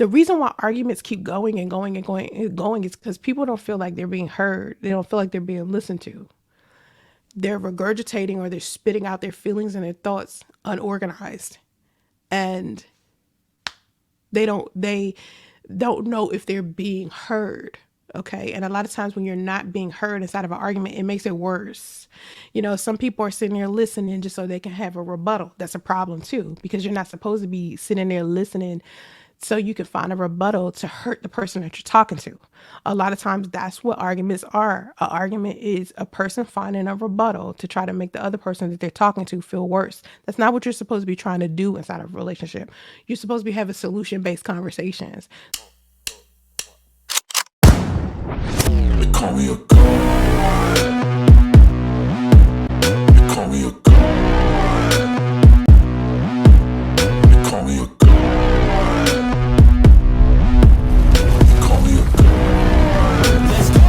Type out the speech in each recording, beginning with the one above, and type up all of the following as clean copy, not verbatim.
The reason why arguments keep going and going and going and going is because people don't feel like they're being heard. They don't feel like they're being listened to. They're regurgitating or they're spitting out their feelings and their thoughts unorganized. And they don't know if they're being heard. Okay. And a lot of times when you're not being heard inside of an argument, it makes it worse. Some people are sitting there listening just so they can have a rebuttal. That's a problem too, because you're not supposed to be sitting there listening so you can find a rebuttal to hurt the person that you're talking to. A lot of times that's what arguments are. An argument is a person finding a rebuttal to try to make the other person that they're talking to feel worse. That's not what you're supposed to be trying to do inside of a relationship. You're supposed to be having solution-based conversations. They call me a god. They call me a god. They call me a god. They call me a god. Let's go.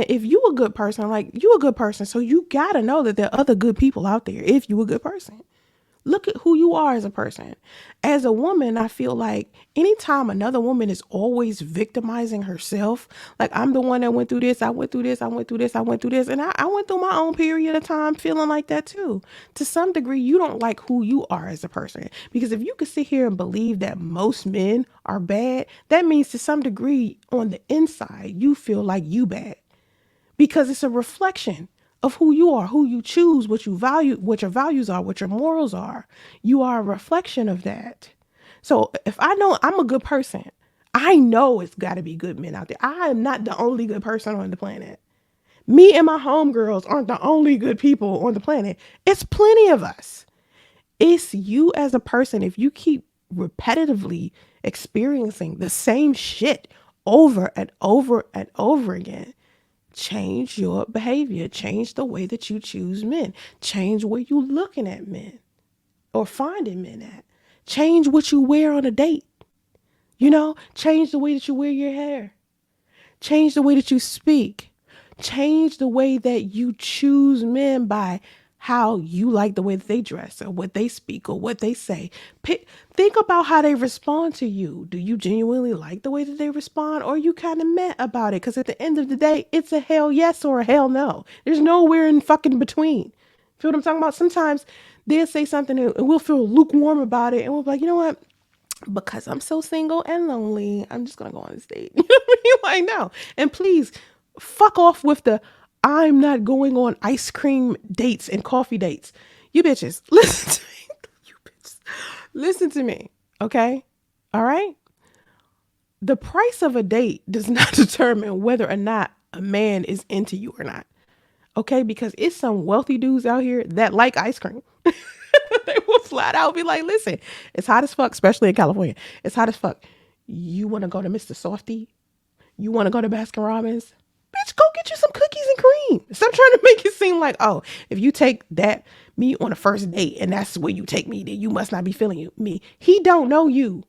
If you a good person, like you a good person, so you gotta know that there are other good people out there if you a good person. Look at who you are as a person. As a woman, I feel like anytime another woman is always victimizing herself, like I'm the one that went through this, I went through this, I went through this, I went through this, and I went through my own period of time feeling like that too. To some degree, you don't like who you are as a person. Because if you could sit here and believe that most men are bad, that means to some degree on the inside, you feel like you bad because it's a reflection of who you are, who you choose, what you value, what your values are, what your morals are. You are a reflection of that. So if I know I'm a good person, I know it's got to be good men out there. I am not the only good person on the planet. Me and my homegirls aren't the only good people on the planet. It's plenty of us. It's you as a person. If you keep repetitively experiencing the same shit over and over and over again, change your behavior, change the way that you choose men, change where you looking at men or finding men at, change what you wear on a date, change the way that you wear your hair, change the way that you speak, change the way that you choose men by how you like the way that they dress or what they speak or what they say. Think about how they respond to you. Do you genuinely like the way that they respond, or are you kind of mad about it? Because at the end of the day, it's a hell yes or a hell no. There's nowhere in fucking between. Feel what I'm talking about? Sometimes they'll say something and we'll feel lukewarm about it, and we'll be like, you know what? Because I'm so single and lonely, I'm just gonna go on this date. You know what I mean? Like, no. And please fuck off with the I'm not going on ice cream dates and coffee dates. You bitches, listen to me. You bitches. Listen to me. Okay? All right? The price of a date does not determine whether or not a man is into you or not. Okay? Because it's some wealthy dudes out here that like ice cream. They will flat out be like, listen, it's hot as fuck, especially in California. It's hot as fuck. You want to go to Mr. Softy? You want to go to Baskin Robbins? Bitch, go get you some cookies and cream. Stop trying to make it seem like, oh, if you take me on a first date and that's where you take me, then you must not be feeling me. He don't know you.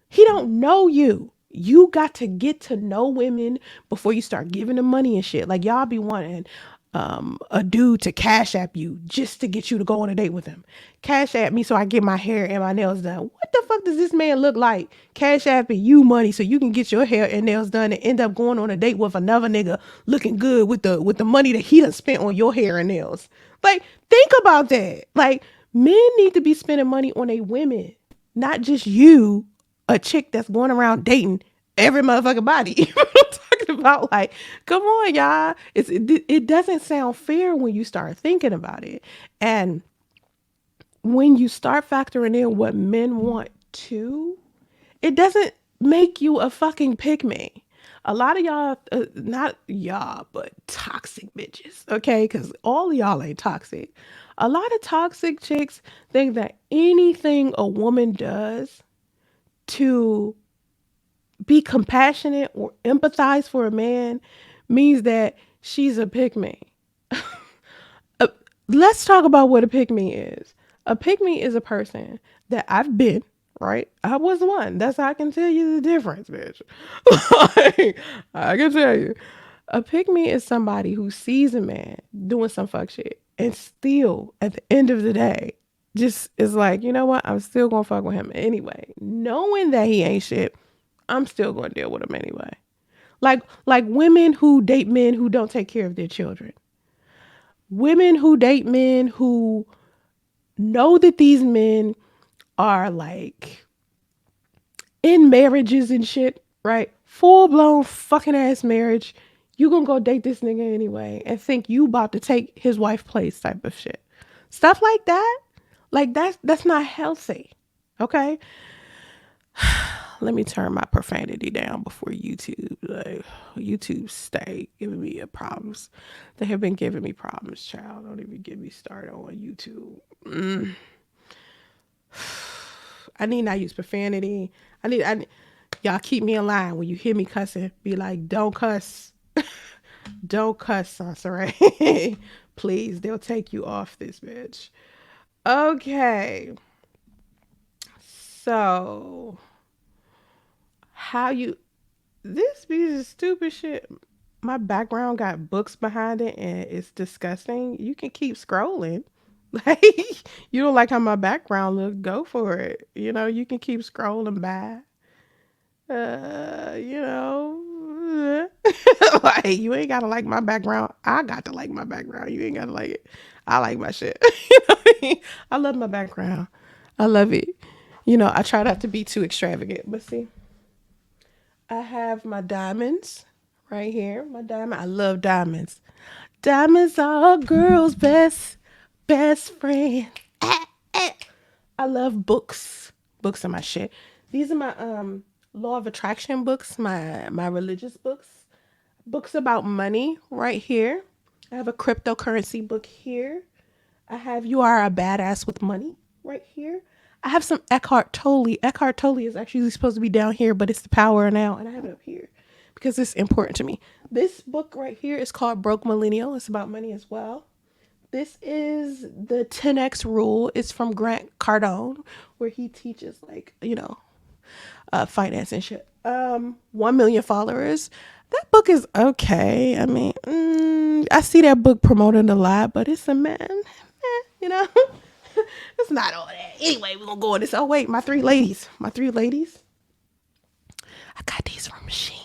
He don't know you. You got to get to know women before you start giving them money and shit. Like y'all be wanting a dude to cash app you just to get you to go on a date with him. Cash app me so I get my hair and my nails done. What the fuck does this man look like? Cash apping you money so you can get your hair and nails done and end up going on a date with another nigga looking good with the money that he done spent on your hair and nails. Like, think about that. Like, men need to be spending money on a women, not just you, a chick that's going around dating every motherfucking body. You know what I'm talking about? Like, come on, y'all. It doesn't sound fair when you start thinking about it. And when you start factoring in what men want too, it doesn't make you a fucking pick me. A lot of y'all, not y'all, but toxic bitches, okay? Because all of y'all ain't toxic. A lot of toxic chicks think that anything a woman does to be compassionate or empathize for a man means that she's a pick me. Let's talk about what a pick me is. A pick me is a person that I've been, right? I was one. That's how I can tell you the difference, bitch. Like, I can tell you. A pick me is somebody who sees a man doing some fuck shit and still at the end of the day, just is like, you know what? I'm still gonna fuck with him anyway. Knowing that he ain't shit, I'm still gonna deal with him anyway. Like women who date men who don't take care of their children. Women who date men who know that these men are like in marriages and shit, right? Full blown fucking ass marriage. You gonna go date this nigga anyway and think you about to take his wife place type of shit. Stuff like that. Like that's not healthy. Okay? Let me turn my profanity down before YouTube. Like YouTube stay giving me problems. They have been giving me problems, child. Don't even get me started on YouTube. I need not use profanity. I need y'all keep me in line when you hear me cussing. Be like, don't cuss. Don't cuss, Soncerae. Please, they'll take you off this bitch. Okay. So how you this piece of stupid shit. My background got books behind it and it's disgusting. You can keep scrolling. Like you don't like how my background look, go for it. You know, you can keep scrolling by. You know, like you ain't gotta like my background. I got to like my background. You ain't gotta like it. I like my shit. You know what I mean? I love my background. I love it. You know, I try not to be too extravagant, but see, I have my diamonds right here. My diamond. I love diamonds. Diamonds are a girl's best friend. I love books. Books are my shit. These are my law of attraction books, my religious books. Books about money right here. I have a cryptocurrency book here. I have You Are a Badass with Money right here. I have some Eckhart Tolle. Eckhart Tolle is actually supposed to be down here, but it's the power now, and I have it up here because it's important to me. This book right here is called Broke Millennial. It's about money as well. This is the 10x rule. It's from Grant Cardone, where he teaches like, you know, finance and shit. 1 million followers. That book is okay. I mean, I see that book promoted a lot, but it's a man, you know, it's not all that. Anyway, we're gonna go on this. Oh wait, my three ladies. I got these from Machine,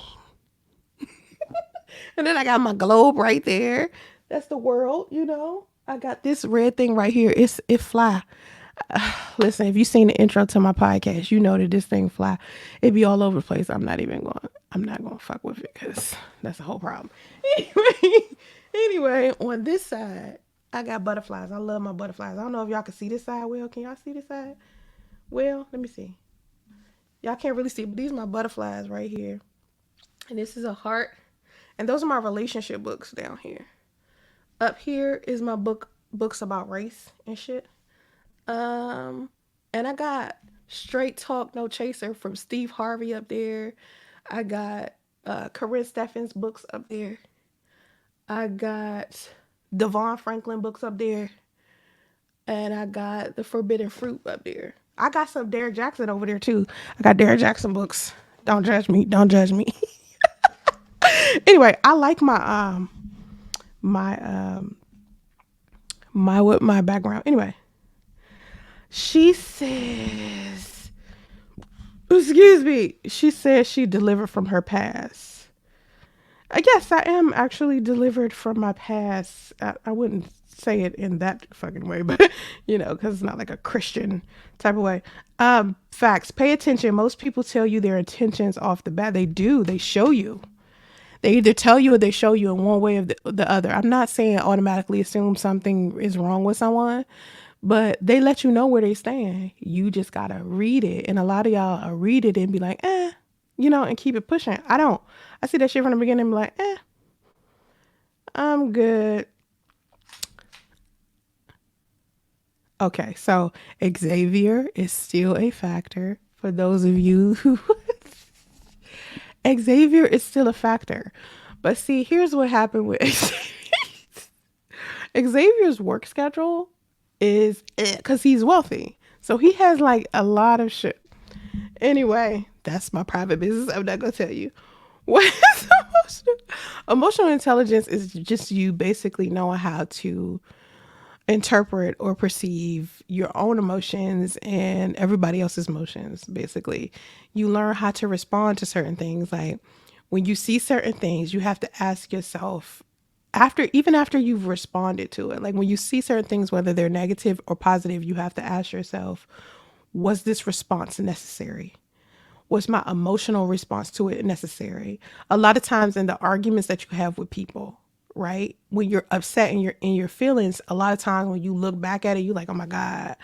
and then I got my globe right there. That's the world, you know. I got this red thing right here. It fly. Listen, if you seen the intro to my podcast, you know that this thing fly. It be all over the place. I'm not gonna fuck with it because that's the whole problem. Anyway, anyway, on this side, I got butterflies. I love my butterflies. I don't know if y'all can see this side well. Can y'all see this side? Well, let me see. Y'all can't really see, but these are my butterflies right here. And this is a heart. And those are my relationship books down here. Up here is my books about race and shit. Um, and I got Straight Talk No Chaser from Steve Harvey up there. I got Corinne Steffens books up there. I got Devon Franklin books up there. And I got The Forbidden Fruit up there. I got some Derek Jackson over there too. I got Derek Jackson books. Don't judge me. Don't judge me. Anyway, I like my my background. Anyway, she says, excuse me, she says she delivered from her past. I guess I am actually delivered from my past. I wouldn't say it in that fucking way, but you know, because it's not like a Christian type of way. Facts. Pay attention. Most people tell you their intentions off the bat. They do. They show you. They either tell you or they show you in one way or the other. I'm not saying automatically assume something is wrong with someone, but they let you know where they stand. You just gotta read it. And a lot of y'all read it and be like, you know, and keep it pushing. I don't. I see that shit from the beginning and be like, I'm good. Okay, so Xavier is still a factor for those of you who Xavier is still a factor. But see, here's what happened with Xavier's work schedule is because he's wealthy. So he has like a lot of shit. Anyway, that's my private business. I'm not going to tell you. What is emotional intelligence is just you basically knowing how to interpret or perceive your own emotions and everybody else's emotions. Basically, you learn how to respond to certain things. Like when you see certain things, you have to ask yourself, after, even after you've responded to it, like when you see certain things, whether they're negative or positive, you have to ask yourself, was this response necessary? Was my emotional response to it necessary? A lot of times in the arguments that you have with people, right? When you're upset and you're in your feelings, a lot of times when you look back at it, you're like, oh my God,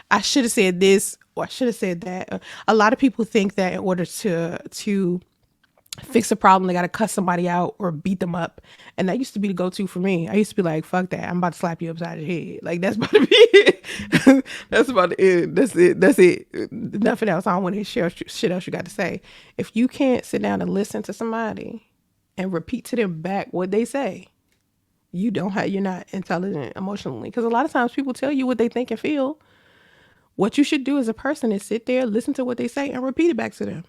I should have said this or I should have said that. A lot of people think that in order to fix a problem, they got to cuss somebody out or beat them up. And that used to be the go-to for me. I used to be like, fuck that. I'm about to slap you upside the head. Like, that's about to be it. That's about to end. That's it. That's it. Nothing else. I don't want to hear shit else you got to say. If you can't sit down and listen to somebody and repeat to them back what they say, you're not intelligent emotionally. Because a lot of times people tell you what they think and feel. What you should do as a person is sit there, listen to what they say, and repeat it back to them.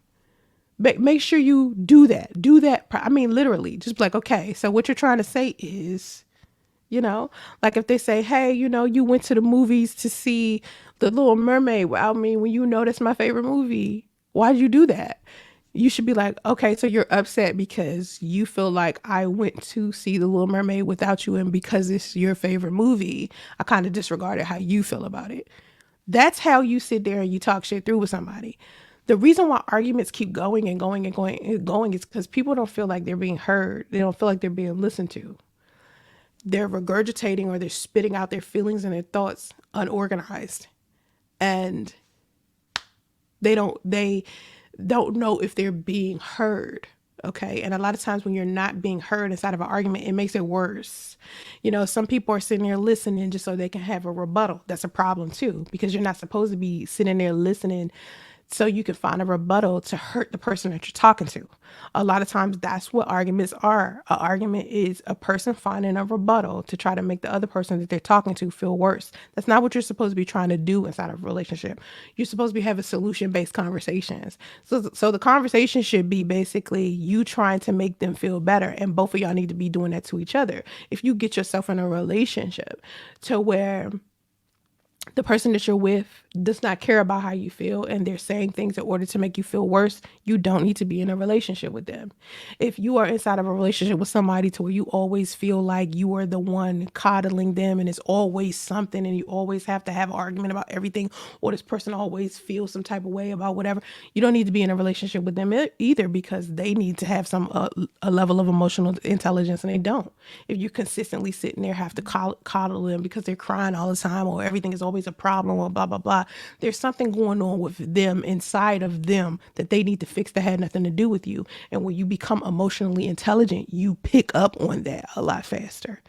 Make sure you do that. Do that. I mean, literally, just be like, okay, so what you're trying to say is, you know, like if they say, hey, you went to the movies to see The Little Mermaid. Well, I mean, when you know that's my favorite movie, why'd you do that? You should be like, okay, so you're upset because you feel like I went to see The Little Mermaid without you, and because it's your favorite movie, I kind of disregarded how you feel about it. That's how you sit there and you talk shit through with somebody. The reason why arguments keep going and going and going and going is because people don't feel like they're being heard. They don't feel like they're being listened to. They're regurgitating or they're spitting out their feelings and their thoughts unorganized. And they don't know if they're being heard. Okay. And a lot of times when you're not being heard inside of an argument, it makes it worse. Some people are sitting there listening just so they can have a rebuttal. That's a problem too, because you're not supposed to be sitting there listening so you can find a rebuttal to hurt the person that you're talking to. A lot of times that's what arguments are. An argument is a person finding a rebuttal to try to make the other person that they're talking to feel worse. That's not what you're supposed to be trying to do inside of a relationship. You're supposed to be having solution-based conversations. So the conversation should be basically you trying to make them feel better, and both of y'all need to be doing that to each other. If you get yourself in a relationship to where the person that you're with does not care about how you feel and they're saying things in order to make you feel worse, you don't need to be in a relationship with them. If you are inside of a relationship with somebody to where you always feel like you are the one coddling them and it's always something and you always have to have an argument about everything, or this person always feels some type of way about whatever, you don't need to be in a relationship with them either, because they need to have some a level of emotional intelligence and they don't. If you're consistently sitting there have to coddle them because they're crying all the time or everything is always a problem or blah blah blah, there's something going on with them inside of them that they need to fix that had nothing to do with you. And when you become emotionally intelligent, you pick up on that a lot faster.